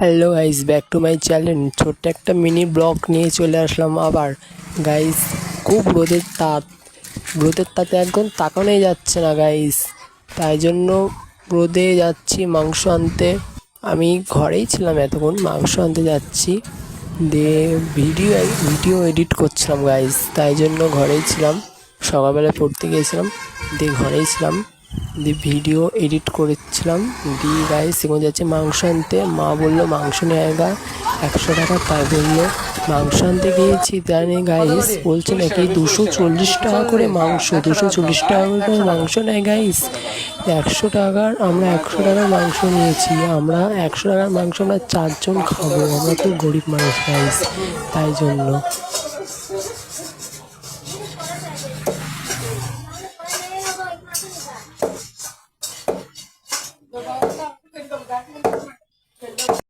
Hello guys, back to my channel. ছোট্ট একটা mini blog নিয়ে চলে আসলাম আবার। গাইস, খুব রোদের তাতে একদম তাকানোই যাচ্ছে না গাইস। তাই জন্য রোদে যাচ্ছি মাংস আনতে। আমি ঘরেই ছিলাম এতক্ষণ, মাংস আনতে যাচ্ছি। দিয়ে ভিডিও এডিট করছিলাম গাইস, তাই জন্য ঘরেই ছিলাম। সকালবেলা পড়তে গিয়েছিলাম, দিয়ে ঘরেই ছিলাম, দিয়ে ভিডিও এডিট করেছিলাম। দিয়ে গাইস এখন যাচ্ছে মাংস আনতে। মা বললো মাংস নেয় গা 100 টাকা, তাই বললো মাংস আনতে গিয়েছি। তাই গাইস বলছে নাকি 240 টাকা করে মাংস, 240 টাকা করে মাংস নেয় গাইস। 100 টাকার, আমরা 100 টাকার মাংস নিয়েছি। আমরা 100 টাকার মাংস আমরা 4 জন খাবো, আমরা তো গরিব মানুষ গাইস, তাই জন্য।